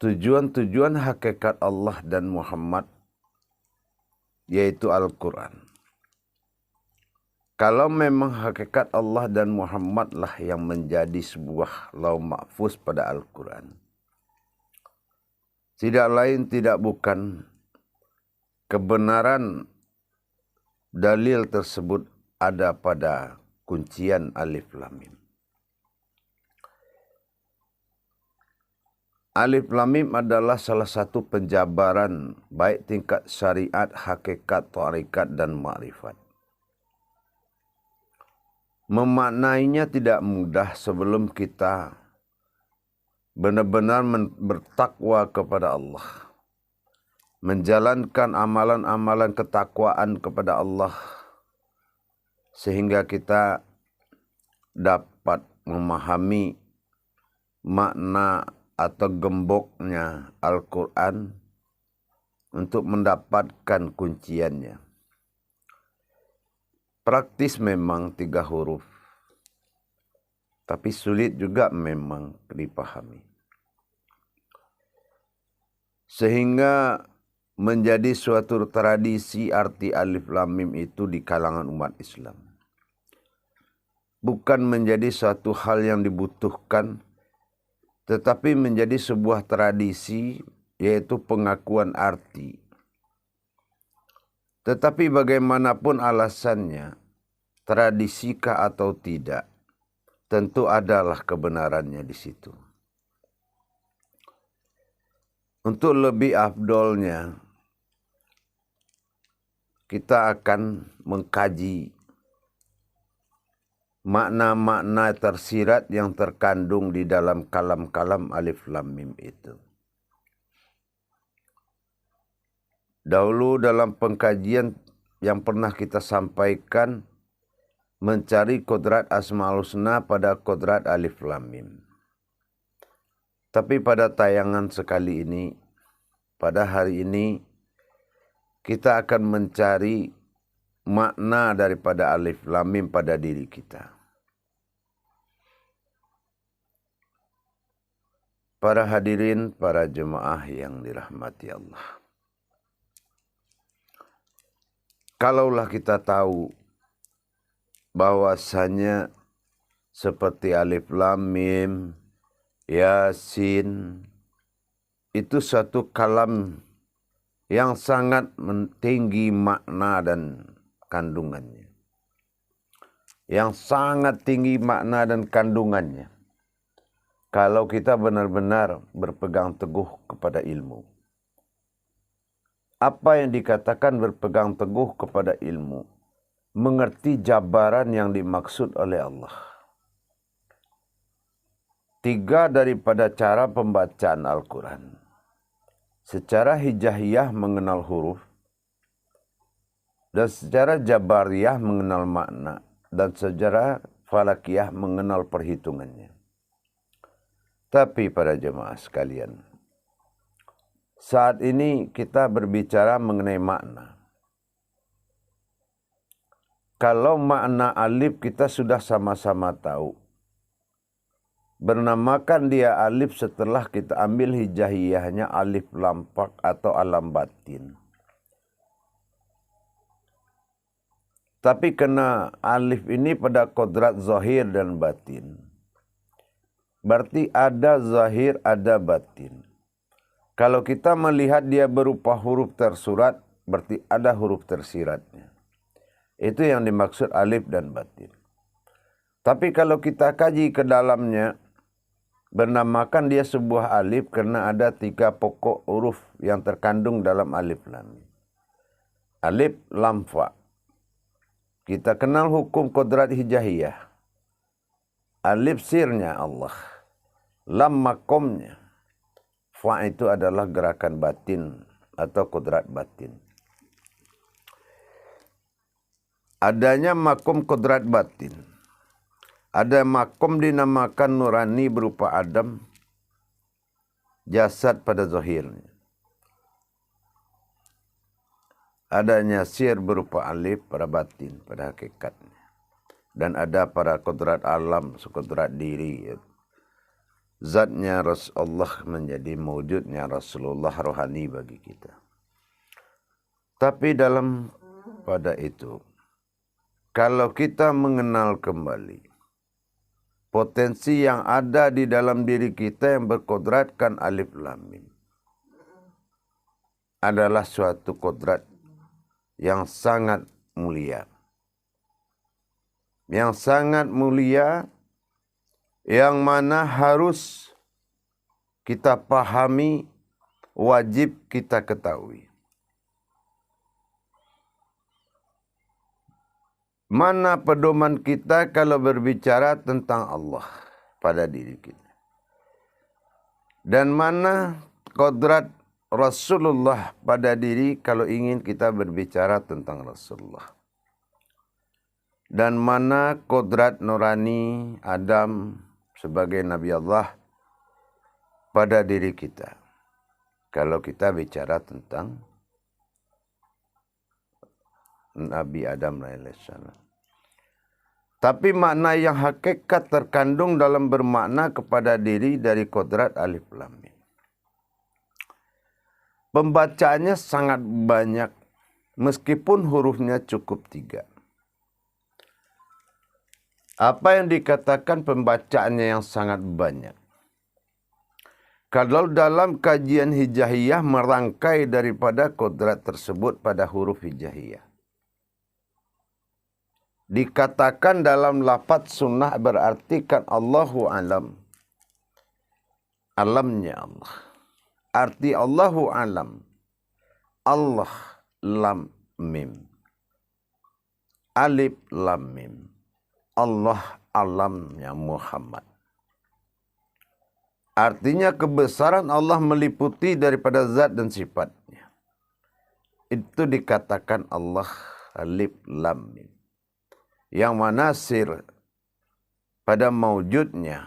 tujuan-tujuan hakikat Allah dan Muhammad, yaitu Al-Quran. Kalau memang hakikat Allah dan Muhammad lah yang menjadi sebuah lauh mahfuz pada Al-Quran, tidak lain tidak bukan kebenaran dalil tersebut ada pada kuncian Alif Lam Mim. Alif Lam Mim adalah salah satu penjabaran baik tingkat syariat, hakikat, tarekat dan ma'rifat. Memaknainya tidak mudah sebelum kita benar-benar bertakwa kepada Allah, menjalankan amalan-amalan ketakwaan kepada Allah, sehingga kita dapat memahami makna atau gemboknya Al-Quran untuk mendapatkan kunciannya. Praktis memang 3 huruf, tapi sulit juga memang dipahami. Sehingga menjadi suatu tradisi arti Alif Lam Mim itu di kalangan umat Islam. Bukan menjadi suatu hal yang dibutuhkan, tetapi menjadi sebuah tradisi, yaitu pengakuan arti. Tetapi bagaimanapun alasannya, tradisikah atau tidak, tentu adalah kebenarannya di situ. Untuk lebih afdolnya, kita akan mengkaji makna-makna tersirat yang terkandung di dalam kalam-kalam Alif Lam Mim itu. Dahulu dalam pengkajian yang pernah kita sampaikan, mencari kodrat Asmaul Husna pada kodrat Alif Lam Mim. Tapi pada tayangan sekali ini, pada hari ini, kita akan mencari makna daripada Alif Lam Mim pada diri kita. Para hadirin, para jemaah yang dirahmati Allah. Kalaulah kita tahu bahwasanya seperti Alif Lam Mim, Yasin, itu satu kalam yang sangat tinggi makna dan kandungannya. Yang sangat tinggi makna dan kandungannya. Kalau kita benar-benar berpegang teguh kepada ilmu. Apa yang dikatakan berpegang teguh kepada ilmu? Mengerti jabaran yang dimaksud oleh Allah. 3 daripada cara pembacaan Al-Quran. Secara hijaiyah mengenal huruf, dan secara jabariyah mengenal makna, dan secara falakiyah mengenal perhitungannya. Tapi para jemaah sekalian, saat ini kita berbicara mengenai makna. Kalau makna alif kita sudah sama-sama tahu. Bernamakan dia alif setelah kita ambil hijaiyahnya alif lampak atau alam batin. Tapi kena alif ini pada kodrat zahir dan batin. Berarti ada zahir, ada batin. Kalau kita melihat dia berupa huruf tersurat, berarti ada huruf tersiratnya. Itu yang dimaksud alif dan batin. Tapi kalau kita kaji ke dalamnya, bernamakan dia sebuah alif karena ada 3 pokok huruf yang terkandung dalam alif lam. Alif lam fa. Kita kenal hukum kodrat hijaiyah. Alif sirnya Allah. Lam makomnya. Fa itu adalah gerakan batin atau kodrat batin. Adanya makom kodrat batin. Ada makom dinamakan nurani berupa Adam, jasad pada zahirnya. Adanya sir berupa alif pada batin, pada hakikatnya. Dan ada pada kodrat alam, sekodrat diri. zatnya Allah menjadi mewujudnya Rasulullah rohani bagi kita. Tapi dalam pada itu, kalau kita mengenal kembali potensi yang ada di dalam diri kita yang berkodratkan alif lam mim, adalah suatu kodrat yang sangat mulia. Yang sangat mulia, yang mana harus kita pahami, wajib kita ketahui. Mana pedoman kita kalau berbicara tentang Allah pada diri kita. Dan mana kodrat Rasulullah pada diri kalau ingin kita berbicara tentang Rasulullah. Dan mana kodrat nurani Adam sebagai Nabi Allah pada diri kita. Kalau kita bicara tentang Nabi Adam alaihissalam. Tapi makna yang hakikat terkandung dalam bermakna kepada diri dari kodrat alif lam mim. Pembacaannya sangat banyak, meskipun hurufnya cukup 3. Apa yang dikatakan pembacaannya yang sangat banyak? Kalau dalam kajian hijaiyah merangkai daripada kodrat tersebut pada huruf hijaiyah. Dikatakan dalam lafaz sunnah berarti kan Allahu alam. Alamnya Allah. Arti Allahu alam. Allah lam mim. Alif lam mim. Allah alamnya Muhammad. Artinya kebesaran Allah meliputi daripada zat dan sifatnya. Itu dikatakan Allah alif lam mim. Yang mana sir pada maujudnya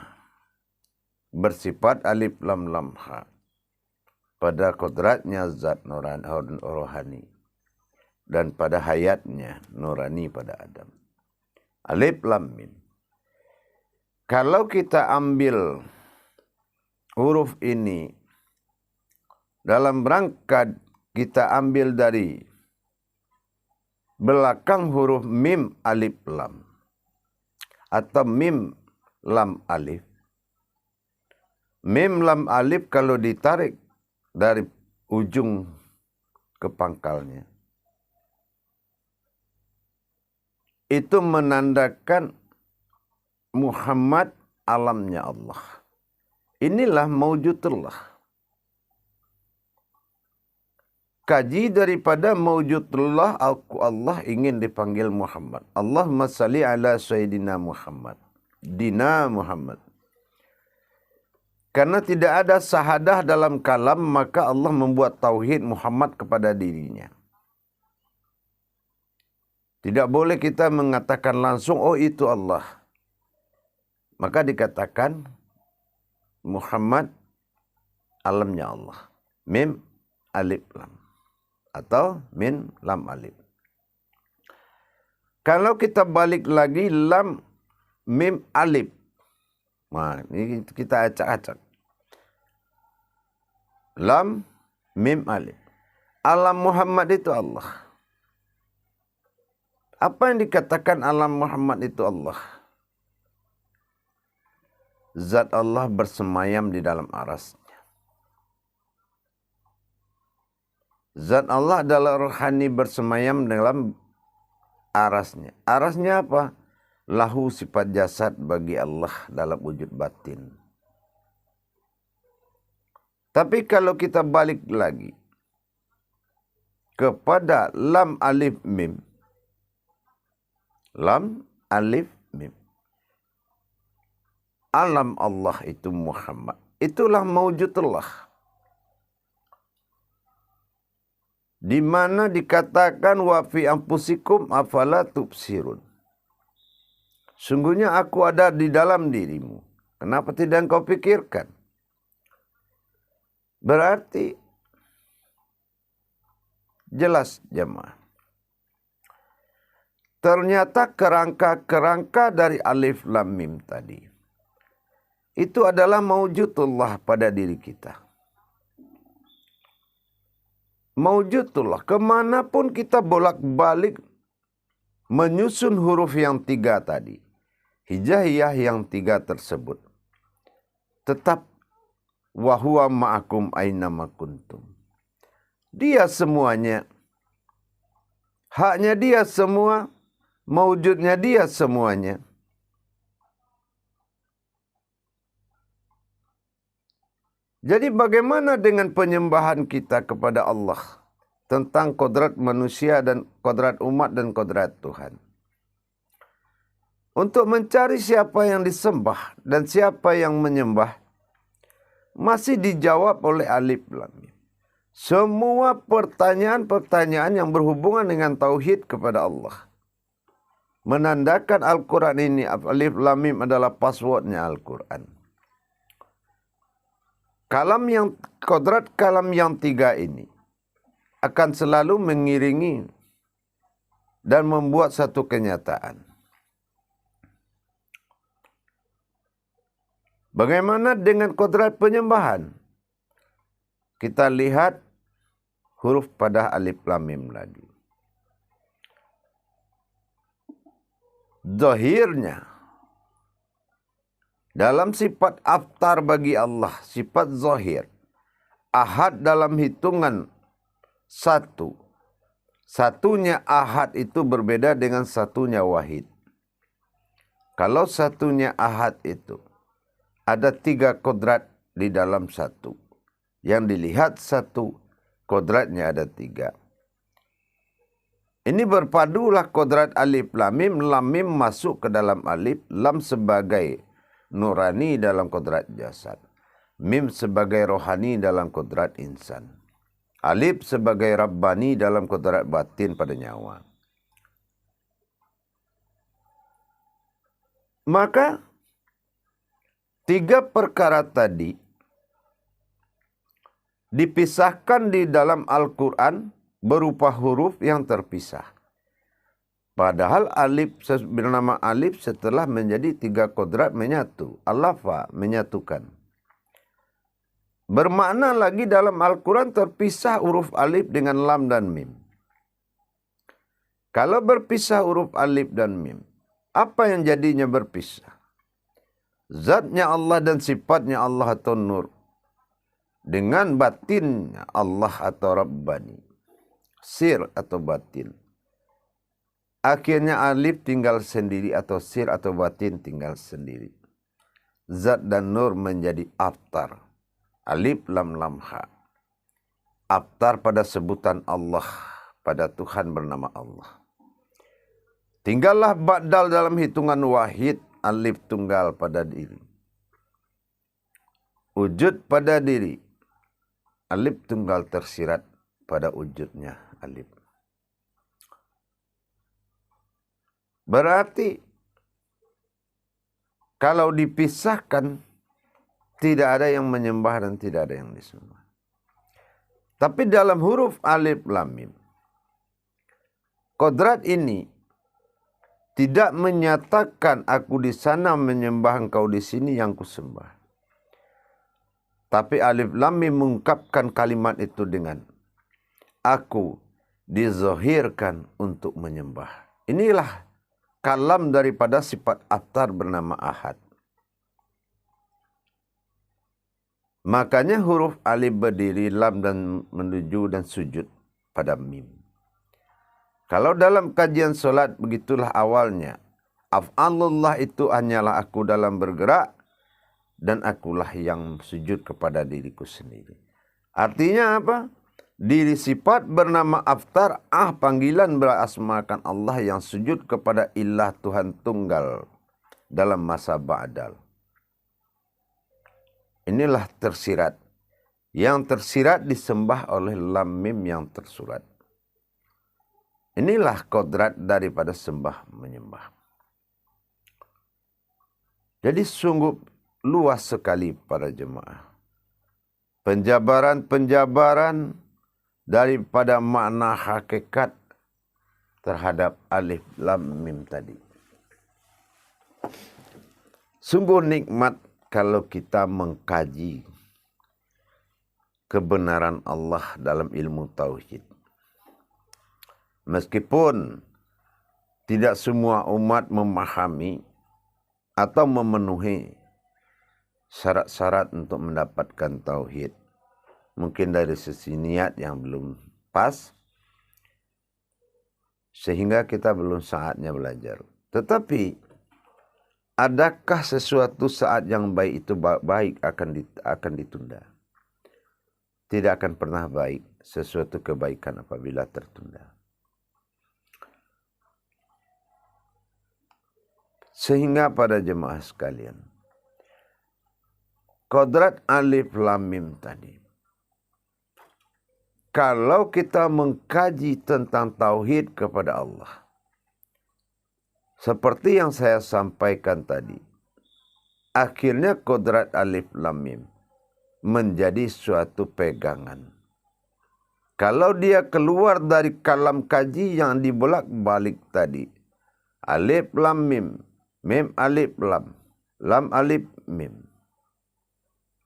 bersifat alif lam lam ha. Pada kodratnya zat nurani rohani. Dan pada hayatnya nurani pada Adam. Alif lam mim. Kalau kita ambil huruf ini dalam rangka kita ambil dari belakang huruf mim alif lam atau mim lam alif. Mim lam alif kalau ditarik dari ujung ke pangkalnya, itu menandakan Muhammad alamnya Allah. Inilah maujudullah. Kaji daripada maujudullah, Allah ingin dipanggil Muhammad. Allahumma salli ala Sayyidina Muhammad. Dina Muhammad. Karena tidak ada sahadah dalam kalam, maka Allah membuat tauhid Muhammad kepada dirinya. Tidak boleh kita mengatakan langsung, oh itu Allah. Maka dikatakan Muhammad alamnya Allah. Mim alif lam. Atau min lam alif. Kalau kita balik lagi lam mim alif. Nah, ini kita acak-acak. Lam mim alif. Alam Muhammad itu Allah. Apa yang dikatakan alam Muhammad itu Allah? Zat Allah bersemayam di dalam arasnya. Zat Allah adalah rohani bersemayam dalam arasnya. Arasnya apa? Lahu sifat jasad bagi Allah dalam wujud batin. Tapi kalau kita balik lagi kepada lam alif mim. Lam alif mim. Alam Allah itu Muhammad. Itulah maujudullah. Di mana dikatakan wa fi anfusikum afala tubsirun. Sungguhnya aku ada di dalam dirimu. Kenapa tidak engkau pikirkan? Berarti jelas jemaah. Ternyata kerangka-kerangka dari alif lam mim tadi itu adalah maujudullah pada diri kita. Maujudullah, kemanapun kita bolak-balik menyusun huruf yang 3 tadi, hijaiyah yang 3 tersebut, tetap wahuwa ma'akum ainama kuntum. Dia semuanya, haknya dia semua, maujudnya dia semuanya. Jadi bagaimana dengan penyembahan kita kepada Allah tentang kodrat manusia dan kodrat umat dan kodrat Tuhan? Untuk mencari siapa yang disembah dan siapa yang menyembah, masih dijawab oleh alif lam mim. Semua pertanyaan-pertanyaan yang berhubungan dengan tauhid kepada Allah. Menandakan Al-Quran ini, alif lam mim adalah passwordnya Al-Quran. Kodrat kalam yang 3 ini akan selalu mengiringi dan membuat satu kenyataan. Bagaimana dengan kodrat penyembahan? Kita lihat huruf pada alif lam mim lagi. Zahirnya, dalam sifat aftar bagi Allah, sifat zahir, ahad dalam hitungan 1. Satunya ahad itu berbeda dengan satunya wahid. Kalau satunya ahad itu, ada 3 kodrat di dalam 1. Yang dilihat 1, kodratnya ada 3. Ini berpadulah kodrat alif lam mim masuk ke dalam alif, lam sebagai nurani dalam kodrat jasad, mim sebagai rohani dalam kodrat insan, alif sebagai rabbani dalam kodrat batin pada nyawa. Maka 3 perkara tadi dipisahkan di dalam Al-Quran berupa huruf yang terpisah. Padahal alif bernama alif setelah menjadi 3 kodrat menyatu. Alafa menyatukan. Bermakna lagi dalam Al-Quran terpisah huruf alif dengan lam dan mim. Kalau berpisah huruf alif dan mim, apa yang jadinya berpisah? Zatnya Allah dan sifatnya Allah atau nur dengan batinnya Allah atau Rabbani, sir atau batin. Akhirnya alif tinggal sendiri atau sir atau batin tinggal sendiri. Zat dan nur menjadi aftar. Alif lam lam ha. Aftar pada sebutan Allah, pada Tuhan bernama Allah. Tinggallah ba'dal dalam hitungan wahid, alif tunggal pada diri. Wujud pada diri, alif tunggal tersirat pada wujudnya alif. Berarti kalau dipisahkan tidak ada yang menyembah dan tidak ada yang disembah. Tapi dalam huruf alif lam mim, kodrat ini tidak menyatakan aku di sana menyembah engkau di sini yang kusembah. Tapi alif lam mim mengungkapkan kalimat itu dengan aku dizahirkan untuk menyembah. Inilah kalam daripada sifat aftar bernama ahad. Makanya huruf alif berdiri, lam dan menuju dan sujud pada mim. Kalau dalam kajian solat begitulah awalnya. Af'alullah itu hanyalah aku dalam bergerak dan akulah yang sujud kepada diriku sendiri. Artinya apa? Diri sifat bernama aftar, panggilan berasmakan Allah yang sujud kepada ilah Tuhan tunggal dalam masa ba'dal. Inilah tersirat. Yang tersirat disembah oleh lam mim yang tersurat. Inilah kodrat daripada sembah menyembah. Jadi sungguh luas sekali para jemaah. Penjabaran daripada makna hakikat terhadap alif lam mim tadi. Sungguh nikmat kalau kita mengkaji kebenaran Allah dalam ilmu tauhid. Meskipun tidak semua umat memahami atau memenuhi syarat-syarat untuk mendapatkan tauhid. Mungkin dari sisi niat yang belum pas, sehingga kita belum saatnya belajar. Tetapi adakah sesuatu saat yang baik itu baik akan ditunda? Tidak akan pernah baik sesuatu kebaikan apabila tertunda. Sehingga pada jemaah sekalian, kodrat alif lam mim tadi, kalau kita mengkaji tentang tauhid kepada Allah, seperti yang saya sampaikan tadi, akhirnya kodrat alif lam mim menjadi suatu pegangan. Kalau dia keluar dari kalam kaji yang dibolak-balik tadi, alif lam mim, mim alif lam alif mim,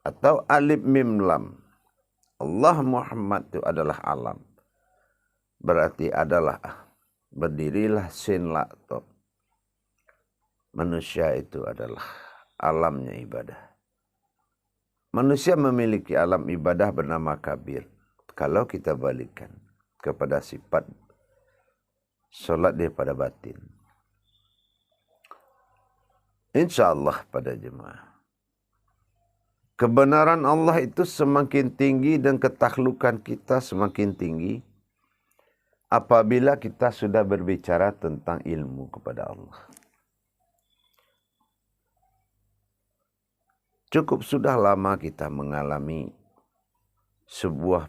atau alif mim lam, Allah Muhammad itu adalah alam. Berarti adalah berdirilah sin la to. Manusia itu adalah alamnya ibadah. Manusia memiliki alam ibadah bernama kabir. Kalau kita balikkan kepada sifat solat daripada batin. InsyaAllah pada jemaah, kebenaran Allah itu semakin tinggi dan ketakhlukan kita semakin tinggi apabila kita sudah berbicara tentang ilmu kepada Allah. Cukup sudah lama kita mengalami sebuah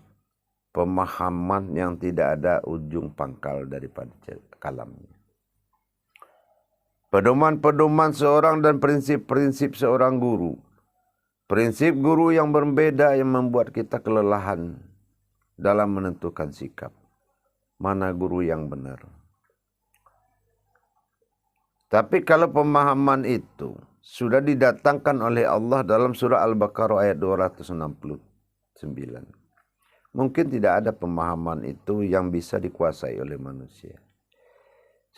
pemahaman yang tidak ada ujung pangkal daripada kalamnya. Pedoman-pedoman seorang dan prinsip-prinsip seorang guru. Prinsip guru yang berbeda yang membuat kita kelelahan dalam menentukan sikap. Mana guru yang benar. Tapi kalau pemahaman itu sudah didatangkan oleh Allah dalam surah Al-Baqarah ayat 269. Mungkin tidak ada pemahaman itu yang bisa dikuasai oleh manusia.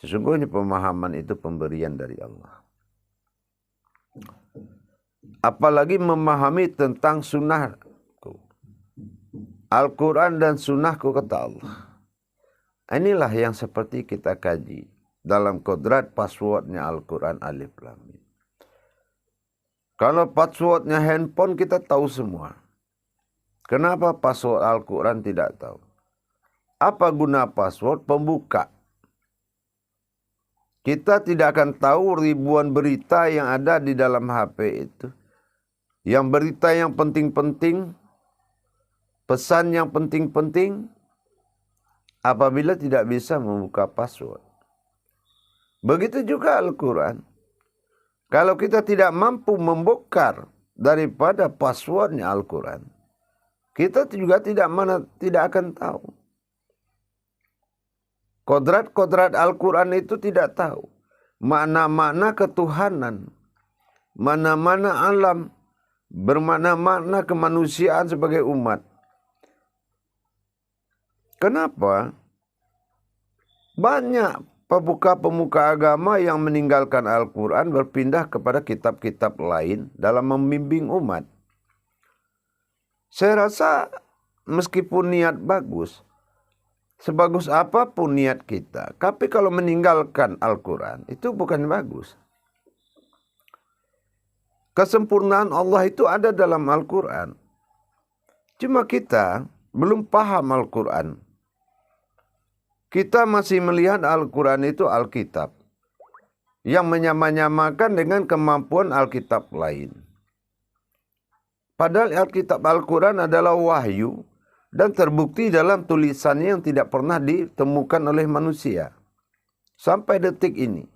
Sesungguhnya pemahaman itu pemberian dari Allah. Apalagi memahami tentang sunnahku. Al-Quran dan sunnahku kata Allah. Inilah yang seperti kita kaji dalam kodrat passwordnya Al-Quran alif lam mim. Kalau passwordnya handphone kita tahu semua. Kenapa password Al-Quran tidak tahu? Apa guna password? Pembuka. Kita tidak akan tahu ribuan berita yang ada di dalam HP itu. Yang berita yang penting-penting, pesan yang penting-penting, apabila tidak bisa membuka password. Begitu juga Al-Quran. Kalau kita tidak mampu membongkar daripada passwordnya Al-Quran, kita juga tidak akan tahu. Kodrat-kodrat Al-Quran itu tidak tahu. Makna-makna ketuhanan. Mana-mana alam. Bermakna-makna kemanusiaan sebagai umat. Kenapa? Banyak pemuka-pemuka agama yang meninggalkan Al-Quran berpindah kepada kitab-kitab lain dalam membimbing umat. Saya rasa meskipun niat bagus, sebagus apapun niat kita, tapi kalau meninggalkan Al-Quran itu bukan bagus. Kesempurnaan Allah itu ada dalam Al-Quran. Cuma kita belum paham Al-Quran. Kita masih melihat Al-Quran itu Alkitab. Yang menyamakan dengan kemampuan Alkitab lain. Padahal Alkitab Al-Quran adalah wahyu. Dan terbukti dalam tulisannya yang tidak pernah ditemukan oleh manusia. Sampai detik ini.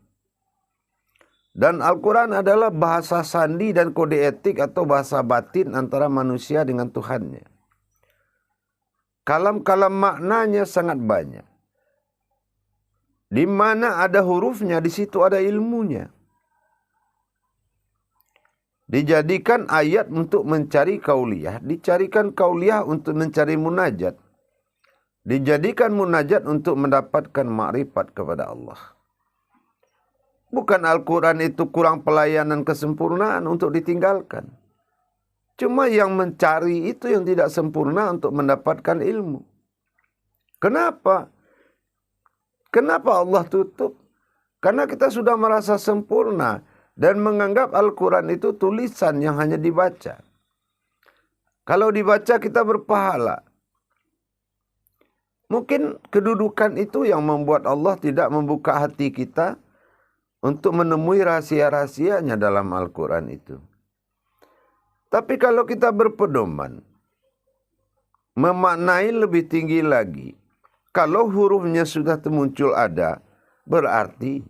Dan Al-Quran adalah bahasa sandi dan kode etik atau bahasa batin antara manusia dengan Tuhannya. Kalam-kalam maknanya sangat banyak. Di mana ada hurufnya, di situ ada ilmunya. Dijadikan ayat untuk mencari kauliyah, dicarikan kauliyah untuk mencari munajat. Dijadikan munajat untuk mendapatkan makrifat kepada Allah. Bukan Al-Quran itu kurang pelayanan kesempurnaan untuk ditinggalkan. Cuma yang mencari itu yang tidak sempurna untuk mendapatkan ilmu. Kenapa? Kenapa Allah tutup? Karena kita sudah merasa sempurna dan menganggap Al-Quran itu tulisan yang hanya dibaca. Kalau dibaca kita berpahala. Mungkin kedudukan itu yang membuat Allah tidak membuka hati kita untuk menemui rahasia-rahasianya dalam Al-Quran itu. Tapi kalau kita berpedoman, memaknai lebih tinggi lagi, kalau hurufnya sudah muncul ada, berarti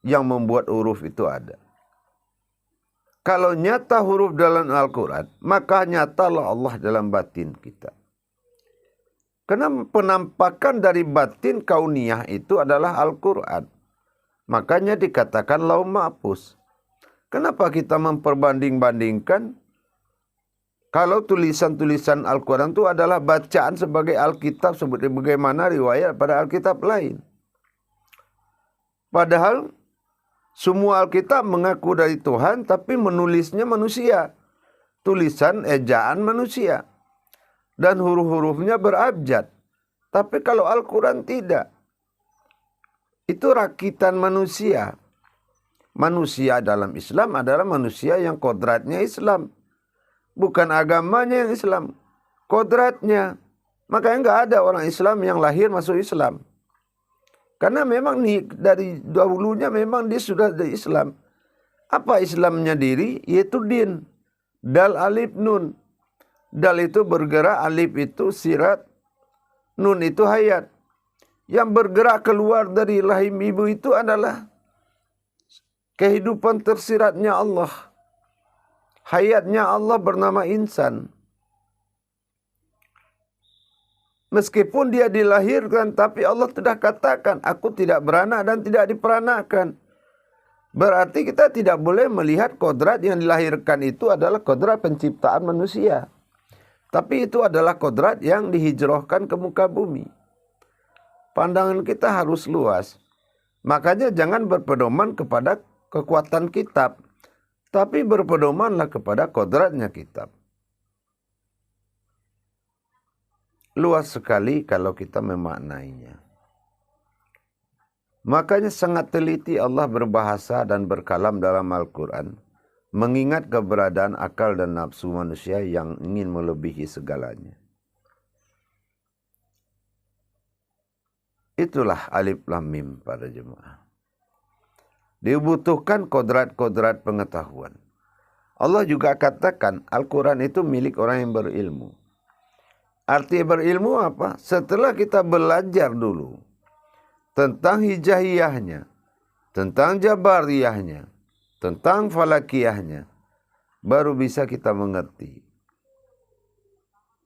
yang membuat huruf itu ada. Kalau nyata huruf dalam Al-Quran, maka nyatalah Allah dalam batin kita. Karena penampakan dari batin kauniyah itu adalah Al-Quran. Makanya dikatakan Lauh Mahfuz. Kenapa kita memperbanding-bandingkan? Kalau tulisan-tulisan Al-Quran itu adalah bacaan sebagai Alkitab, seperti bagaimana riwayat pada Alkitab lain. Padahal semua Alkitab mengaku dari Tuhan, tapi menulisnya manusia. Tulisan ejaan manusia. Dan huruf-hurufnya berabjad. Tapi kalau Al-Quran tidak. Itu rakitan manusia. Manusia dalam Islam adalah manusia yang kodratnya Islam. Bukan agamanya yang Islam. Kodratnya. Makanya nggak ada orang Islam yang lahir masuk Islam. Karena memang dari dahulunya memang dia sudah dari Islam. Apa Islamnya diri? Yaitu din. Dal alif nun. Dal itu bergerak, alif itu sirat, nun itu hayat. Yang bergerak keluar dari rahim ibu itu adalah kehidupan tersiratnya Allah. Hayatnya Allah bernama insan. Meskipun dia dilahirkan, tapi Allah sudah katakan, aku tidak beranak dan tidak diperanakan. Berarti kita tidak boleh melihat kodrat yang dilahirkan itu adalah kodrat penciptaan manusia. Tapi itu adalah kodrat yang dihijrahkan ke muka bumi. Pandangan kita harus luas. Makanya jangan berpedoman kepada kekuatan kitab. Tapi berpedomanlah kepada kodratnya kitab. Luas sekali kalau kita memaknainya. Makanya sangat teliti Allah berbahasa dan berkalam dalam Al-Quran. Mengingat keberadaan akal dan nafsu manusia yang ingin melebihi segalanya. Itulah alif lam mim para jemaah. Dibutuhkan kodrat-kodrat pengetahuan. Allah juga katakan Al-Quran itu milik orang yang berilmu. Arti berilmu apa? Setelah kita belajar dulu tentang hijaiyahnya, tentang jabariyahnya, tentang falakiyahnya, baru bisa kita mengerti.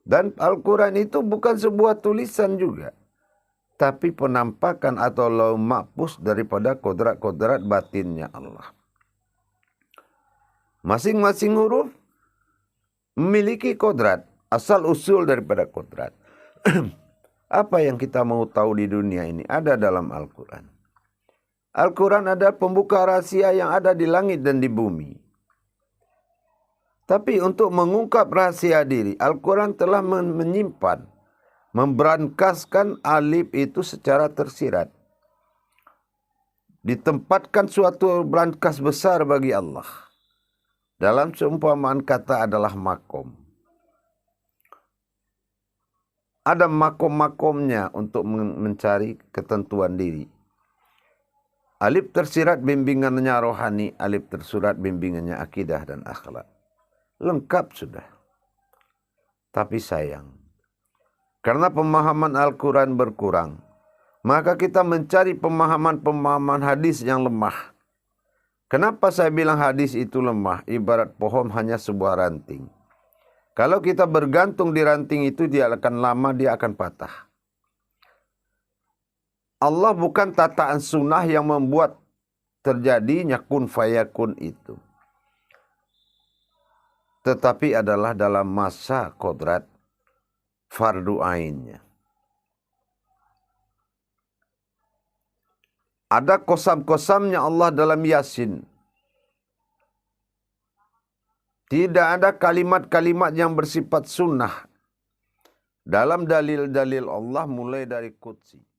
Dan Al-Quran itu bukan sebuah tulisan juga, tapi penampakan atau lauh mahfuz daripada kodrat-kodrat batinnya Allah. Masing-masing huruf memiliki kodrat, asal usul daripada kodrat. Apa yang kita mau tahu di dunia ini ada dalam Al-Quran. Al-Quran ada pembuka rahasia yang ada di langit dan di bumi. Tapi untuk mengungkap rahasia diri, Al-Quran telah menyimpan, memberangkaskan alif itu secara tersirat. Ditempatkan suatu berangkas besar bagi Allah. Dalam seumpamaan kata adalah makom. Ada makom-makomnya untuk mencari ketentuan diri. Alif tersirat bimbingannya rohani, alif tersurat bimbingannya akidah dan akhlak. Lengkap sudah. Tapi sayang, karena pemahaman Al-Quran berkurang, maka kita mencari pemahaman-pemahaman hadis yang lemah. Kenapa saya bilang hadis itu lemah? Ibarat pohon hanya sebuah ranting. Kalau kita bergantung di ranting itu, dia akan lama, dia akan patah. Allah bukan tataan sunnah yang membuat terjadinya kun fayakun itu. tetapi adalah dalam masa kodrat fardu ainnya. Ada kosam-kosamnya Allah dalam Yasin. Tidak ada kalimat-kalimat yang bersifat sunnah dalam dalil-dalil Allah mulai dari Qudsi.